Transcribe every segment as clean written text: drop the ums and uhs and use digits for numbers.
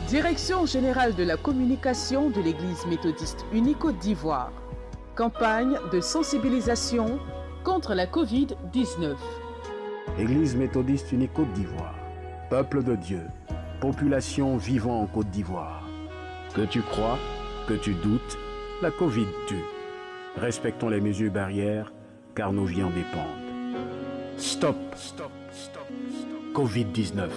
Direction générale de la communication de l'Église méthodiste unie Côte d'Ivoire. Campagne de sensibilisation contre la Covid-19. Église méthodiste unie Côte d'Ivoire. Peuple de Dieu, population vivant en Côte d'Ivoire. Que tu crois, que tu doutes, la Covid tue. Respectons les mesures barrières, car nos vies en dépendent. Stop, Covid-19.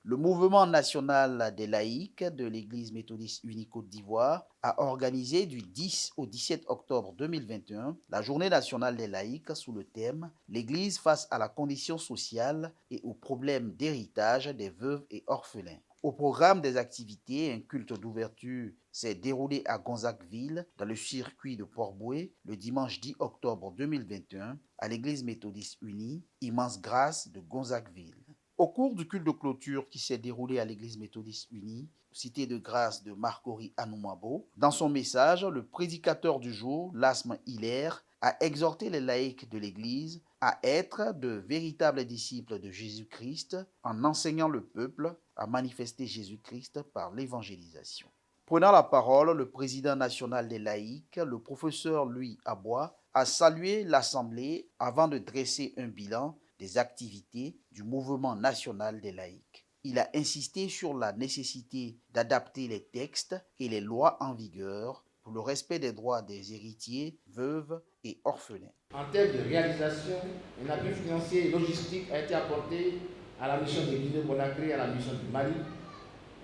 Le mouvement national des laïcs de l'Église méthodiste unie Côte d'Ivoire a organisé du 10 au 17 octobre 2021 la journée nationale des laïcs sous le thème « L'Église face à la condition sociale et aux problèmes d'héritage des veuves et orphelins ». Au programme des activités, un culte d'ouverture s'est déroulé à Gonzagueville dans le circuit de Port-Bouët le dimanche 10 octobre 2021 à l'Église méthodiste unie Immense Grâce de Gonzagueville. Au cours du culte de clôture qui s'est déroulé à l'Église méthodiste unie, cité de grâce de Marcory Anoumabo, dans son message, le prédicateur du jour, Lasme Hilaire, a exhorté les laïcs de l'Église à être de véritables disciples de Jésus-Christ en enseignant le peuple à manifester Jésus-Christ par l'évangélisation. Prenant la parole, le président national des laïcs, le professeur Louis Abois, a salué l'Assemblée avant de dresser un bilan des activités du mouvement national des laïcs. Il a insisté sur la nécessité d'adapter les textes et les lois en vigueur pour le respect des droits des héritiers, veuves et orphelins. En termes de réalisation, un appui financier et logistique a été apporté à la mission de Guinée-Conakry et à la mission du Mali.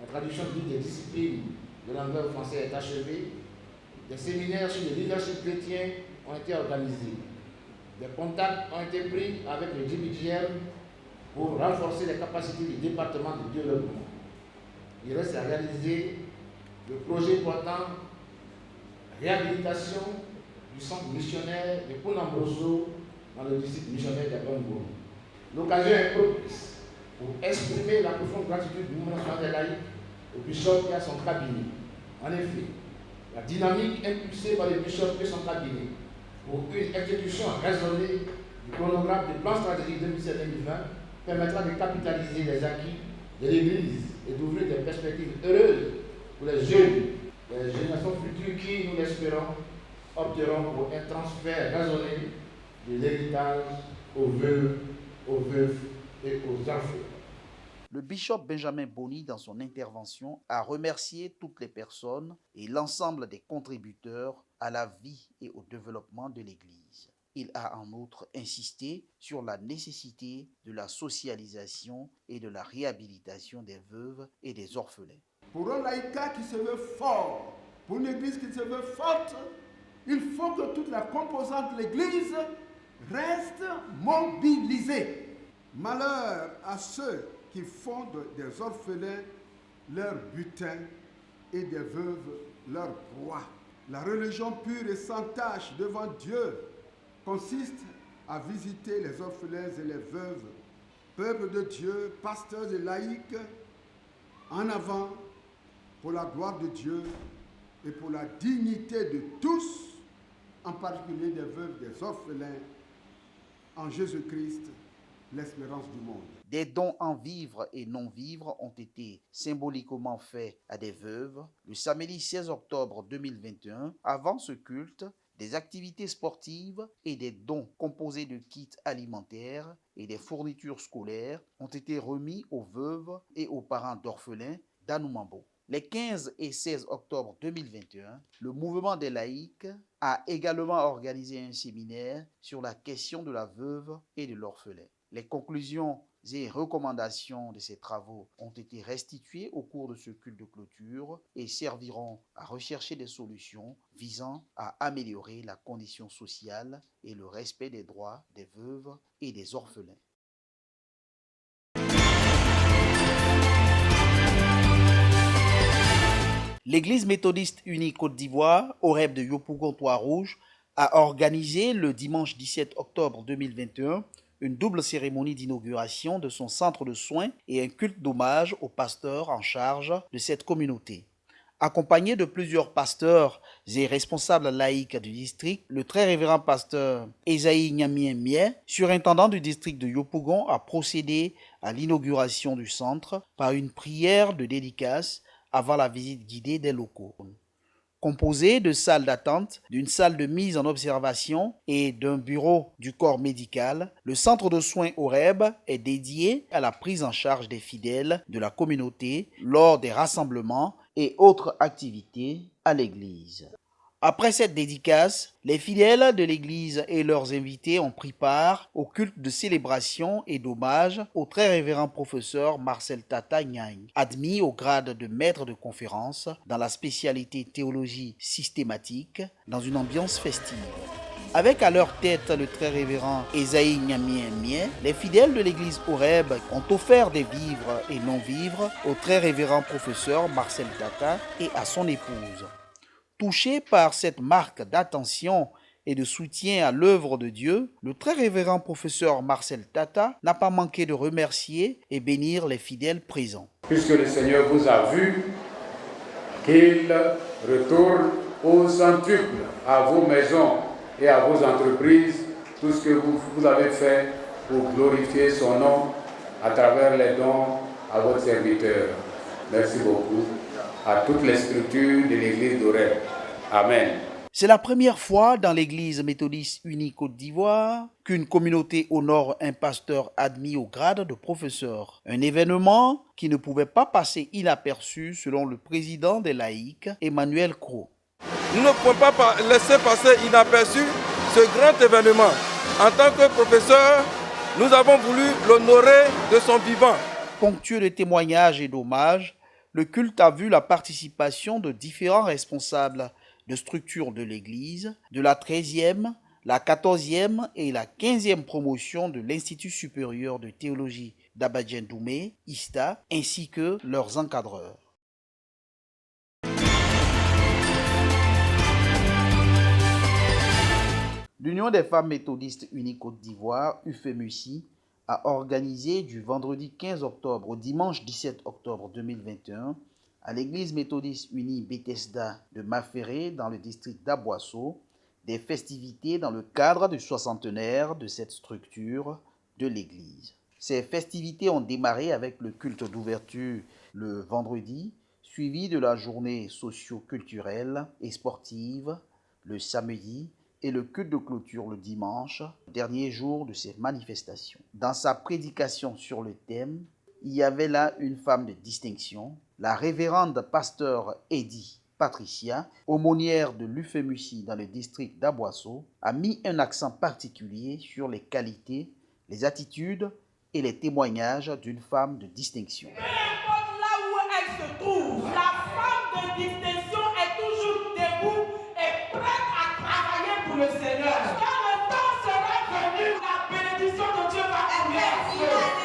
La traduction des disciplines de l'anglais français est achevée. Des séminaires sur le leadership chrétien ont été organisés. Des contacts ont été pris avec le GBGM pour renforcer les capacités du département de développement. Il reste à réaliser le projet portant réhabilitation du centre missionnaire de Punambroso dans le district missionnaire d'Abongo. L'occasion est propice pour exprimer la profonde gratitude du mouvement national des laïcs au bishop et à son cabinet. En effet, la dynamique impulsée par le bishop et son cabinet pour une exécution raisonnée du chronogramme du plan stratégique 2017-2020 permettra de capitaliser les acquis de l'Église et d'ouvrir des perspectives heureuses pour les jeunes, les générations futures qui, nous l'espérons, opteront pour un transfert raisonné de l'héritage aux veuves et aux orphelins. Le bishop Benjamin Boni, dans son intervention, a remercié toutes les personnes et l'ensemble des contributeurs à la vie et au développement de l'Église. Il a en outre insisté sur la nécessité de la socialisation et de la réhabilitation des veuves et des orphelins. Pour un laïcat qui se veut fort, pour une Église qui se veut forte, il faut que toute la composante de l'Église reste mobilisée. Malheur à ceux qui font des orphelins leur butin et des veuves leur proie. La religion pure et sans tache devant Dieu consiste à visiter les orphelins et les veuves, peuple de Dieu, pasteurs et laïcs, en avant pour la gloire de Dieu et pour la dignité de tous, en particulier des veuves, des orphelins, en Jésus-Christ, l'espérance du monde. Des dons en vivres et non-vivres ont été symboliquement faits à des veuves le samedi 16 octobre 2021. Avant ce culte, des activités sportives et des dons composés de kits alimentaires et des fournitures scolaires ont été remis aux veuves et aux parents d'orphelins d'Anoumabo. Les 15 et 16 octobre 2021, le mouvement des laïcs a également organisé un séminaire sur la question de la veuve et de l'orphelin. Les conclusions et recommandations de ces travaux ont été restituées au cours de ce culte de clôture et serviront à rechercher des solutions visant à améliorer la condition sociale et le respect des droits des veuves et des orphelins. L'Église méthodiste unie Côte d'Ivoire, au rêve de Yopougon-Trois-Rouges, a organisé le dimanche 17 octobre 2021 une double cérémonie d'inauguration de son centre de soins et un culte d'hommage au pasteur en charge de cette communauté. Accompagné de plusieurs pasteurs et responsables laïcs du district, le très révérend pasteur Esaïe Nyamien, surintendant du district de Yopougon, a procédé à l'inauguration du centre par une prière de dédicace avant la visite guidée des locaux. Composé de salles d'attente, d'une salle de mise en observation et d'un bureau du corps médical, le centre de soins OREB est dédié à la prise en charge des fidèles de la communauté lors des rassemblements et autres activités à l'église. Après cette dédicace, les fidèles de l'église et leurs invités ont pris part au culte de célébration et d'hommage au très révérend professeur Marcel Tata Nyang, admis au grade de maître de conférence dans la spécialité théologie systématique dans une ambiance festive. Avec à leur tête le très révérend Esaïe Nyamien, les fidèles de l'église Oreb ont offert des vivres et non-vivres au très révérend professeur Marcel Tata et à son épouse. Touché par cette marque d'attention et de soutien à l'œuvre de Dieu, le très révérend professeur Marcel Tata n'a pas manqué de remercier et bénir les fidèles présents. Puisque le Seigneur vous a vu, qu'il retourne au centuple à vos maisons et à vos entreprises tout ce que vous avez fait pour glorifier son nom à travers les dons à votre serviteur. Merci beaucoup à toutes les structures de l'église d'Oreb. Amen. C'est la première fois dans l'église méthodiste unie Côte d'Ivoire qu'une communauté honore un pasteur admis au grade de professeur. Un événement qui ne pouvait pas passer inaperçu selon le président des laïcs, Emmanuel Cros. Nous ne pouvons pas laisser passer inaperçu ce grand événement. En tant que professeur, nous avons voulu l'honorer de son vivant. Ponctueux de témoignages et d'hommages, le culte a vu la participation de différents responsables de structures de l'Église, de la 13e, la 14e et la 15e promotion de l'Institut supérieur de théologie d'Abadjan-Doumé, ISTA, ainsi que leurs encadreurs. L'Union des femmes méthodistes unies Côte d'Ivoire, UFEMUSI, a organisé du vendredi 15 octobre au dimanche 17 octobre 2021 à l'église méthodiste unie Bethesda de Maféré dans le district d'Aboisseau des festivités dans le cadre du soixantenaire de cette structure de l'église. Ces festivités ont démarré avec le culte d'ouverture le vendredi, suivi de la journée socio-culturelle et sportive le samedi et le culte de clôture le dimanche, dernier jour de ces manifestations. Dans sa prédication sur le thème, il y avait là une femme de distinction, la révérende pasteur Eddie Patricia, aumônière de l'UFEMUSI dans le district d'Aboisseau, a mis un accent particulier sur les qualités, les attitudes et les témoignages d'une femme de distinction. Peu importe là où elle se trouve, la femme de distinction est toujours debout et prête à travailler pour le Seigneur. Quand le temps sera venu, la bénédiction de Dieu va émerger.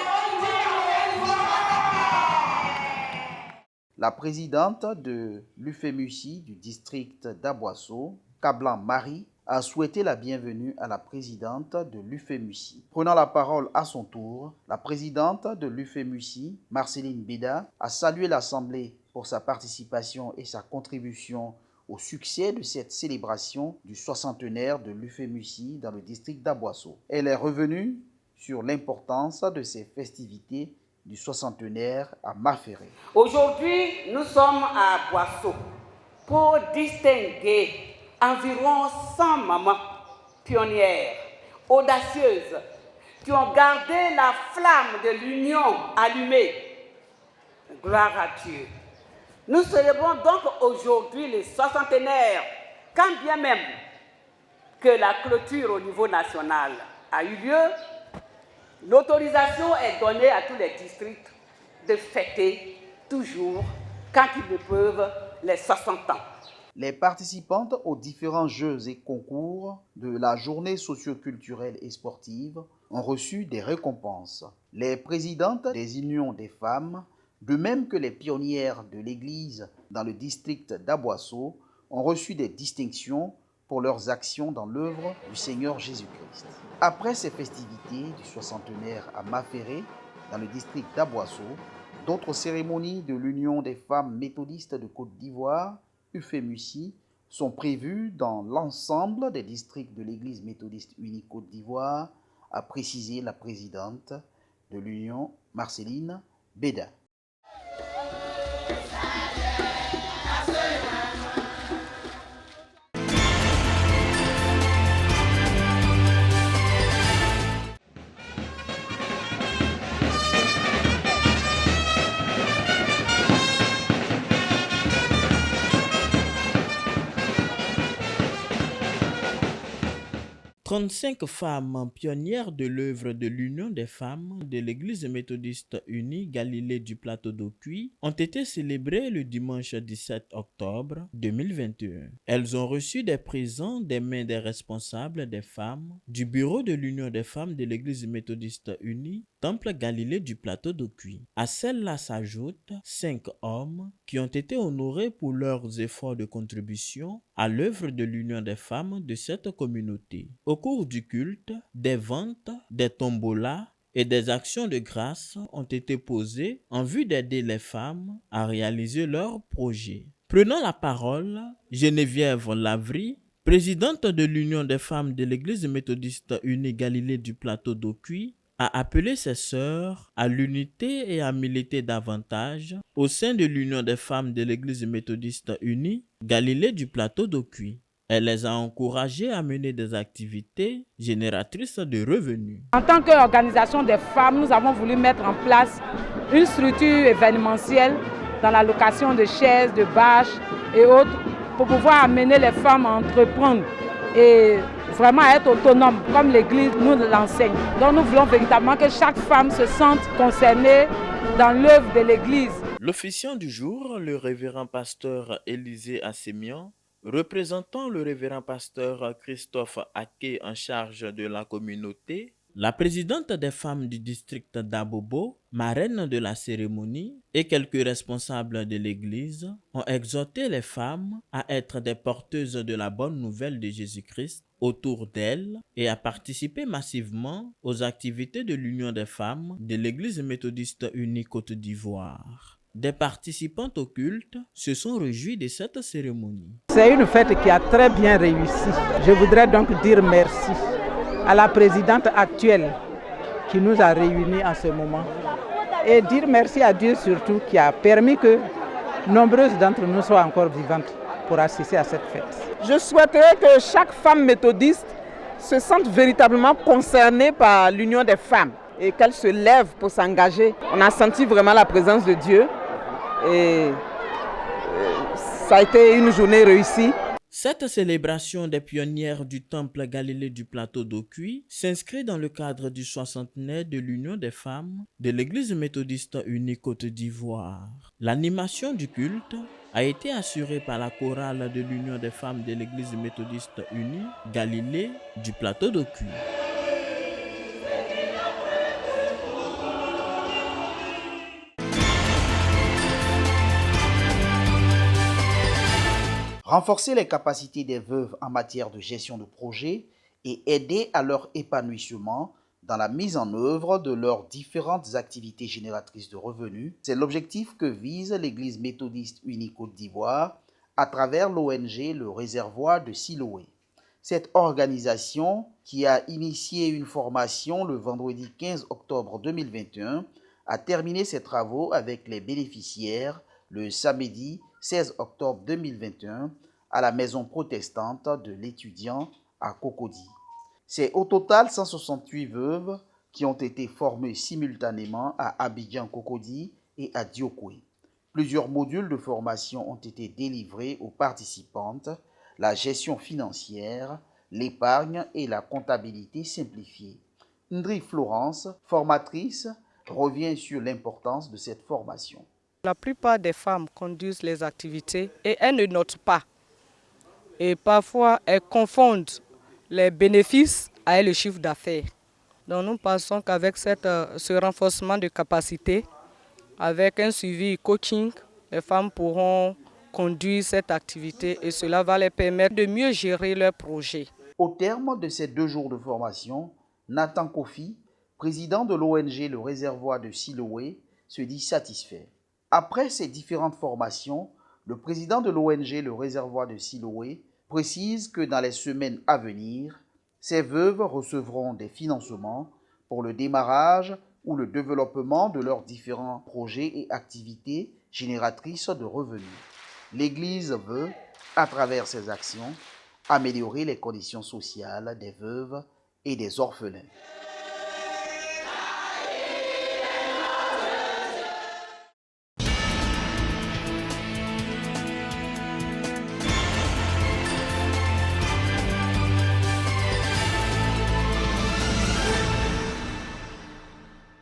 La présidente de l'UFEMUSI du district d'Aboisseau, Kablan Marie, a souhaité la bienvenue à la présidente de l'UFEMUSI. Prenant la parole à son tour, la présidente de l'UFEMUSI, Marceline Béda, a salué l'Assemblée pour sa participation et sa contribution au succès de cette célébration du soixantenaire de l'UFEMUSI dans le district d'Aboisseau. Elle est revenue sur l'importance de ces festivités du soixantenaire à Maféré. Aujourd'hui, nous sommes à Boisseau pour distinguer environ 100 mamans pionnières, audacieuses, qui ont gardé la flamme de l'union allumée. Gloire à Dieu. Nous célébrons donc aujourd'hui le soixantenaire, quand bien même que la clôture au niveau national a eu lieu. L'autorisation est donnée à tous les districts de fêter toujours, quand ils le peuvent, les 60 ans. Les participantes aux différents jeux et concours de la journée socio-culturelle et sportive ont reçu des récompenses. Les présidentes des unions des femmes, de même que les pionnières de l'Église dans le district d'Aboisseau, ont reçu des distinctions pour leurs actions dans l'œuvre du Seigneur Jésus-Christ. Après ces festivités du soixantenaire à Maféré, dans le district d'Aboisseau, D'autres cérémonies de l'Union des femmes méthodistes de Côte d'Ivoire, UFEMUSI, sont prévues dans l'ensemble des districts de l'Église méthodiste unie Côte d'Ivoire, a précisé la présidente de l'Union, Marceline Béda. « 35 femmes pionnières de l'œuvre de l'Union des femmes de l'Église méthodiste unie Galilée du plateau d'Ocuy ont été célébrées le dimanche 17 octobre 2021. Elles ont reçu des présents des mains des responsables des femmes du bureau de l'Union des femmes de l'Église méthodiste unie Temple Galilée du plateau d'Ocuy. À celles-là s'ajoutent 5 hommes qui ont été honorés pour leurs efforts de contribution à l'œuvre de l'Union des femmes de cette communauté. Au cours du culte, des ventes, des tombolas et des actions de grâce ont été posées en vue d'aider les femmes à réaliser leurs projets. Prenant la parole, Geneviève Lavry, présidente de l'Union des femmes de l'Église méthodiste unie Galilée du plateau d'Ocuy, a appelé ses sœurs à l'unité et à militer davantage au sein de l'Union des femmes de l'Église méthodiste unie Galilée du plateau d'Ocuy. Elle les a encouragées à mener des activités génératrices de revenus. En tant qu'organisation des femmes, nous avons voulu mettre en place une structure événementielle dans la location de chaises, de bâches et autres pour pouvoir amener les femmes à entreprendre et vraiment être autonomes comme l'Église nous l'enseigne. Donc nous voulons véritablement que chaque femme se sente concernée dans l'œuvre de l'Église. L'officiant du jour, le révérend pasteur Élisée Assémian, représentant le révérend pasteur Christophe Aké en charge de la communauté, la présidente des femmes du district d'Abobo, marraine de la cérémonie, et quelques responsables de l'Église ont exhorté les femmes à être des porteuses de la bonne nouvelle de Jésus-Christ autour d'elles et à participer massivement aux activités de l'Union des femmes de l'Église méthodiste unie Côte d'Ivoire. Des participantes au culte se sont réjouis de cette cérémonie. C'est une fête qui a très bien réussi. Je voudrais donc dire merci à la présidente actuelle qui nous a réunis en ce moment et dire merci à Dieu surtout qui a permis que nombreuses d'entre nous soient encore vivantes pour assister à cette fête. Je souhaiterais que chaque femme méthodiste se sente véritablement concernée par l'Union des femmes et qu'elle se lève pour s'engager. On a senti vraiment la présence de Dieu et ça a été une journée réussie. Cette célébration des pionnières du Temple Galilée du plateau d'Ocuy s'inscrit dans le cadre du 60e de l'Union des femmes de l'Église méthodiste unie Côte d'Ivoire. L'animation du culte a été assurée par la chorale de l'Union des femmes de l'Église méthodiste unie Galilée du plateau d'Ocuy. Renforcer les capacités des veuves en matière de gestion de projet et aider à leur épanouissement dans la mise en œuvre de leurs différentes activités génératrices de revenus, c'est l'objectif que vise l'Église méthodiste unie Côte d'Ivoire à travers l'ONG Le Réservoir de Siloé. Cette organisation, qui a initié une formation le vendredi 15 octobre 2021, a terminé ses travaux avec les bénéficiaires le samedi 16 octobre 2021 à la maison protestante de l'étudiant à Cocody. C'est au total 168 veuves qui ont été formées simultanément à Abidjan-Cocody et à Diokoué. Plusieurs modules de formation ont été délivrés aux participantes, la gestion financière, l'épargne et la comptabilité simplifiée. Ndri Florence, formatrice, revient sur l'importance de cette formation. La plupart des femmes conduisent les activités et elles ne notent pas. Et parfois, elles confondent les bénéfices avec le chiffre d'affaires. Donc nous pensons qu'avec ce renforcement de capacité, avec un suivi coaching, les femmes pourront conduire cette activité et cela va les permettre de mieux gérer leurs projets. Au terme de ces 2 jours de formation, Nathan Kofi, président de l'ONG Le Réservoir de Siloé, se dit satisfait. Après ces différentes formations, le président de l'ONG Le Réservoir de Siloé précise que dans les semaines à venir, ces veuves recevront des financements pour le démarrage ou le développement de leurs différents projets et activités génératrices de revenus. L'Église veut, à travers ses actions, améliorer les conditions sociales des veuves et des orphelins.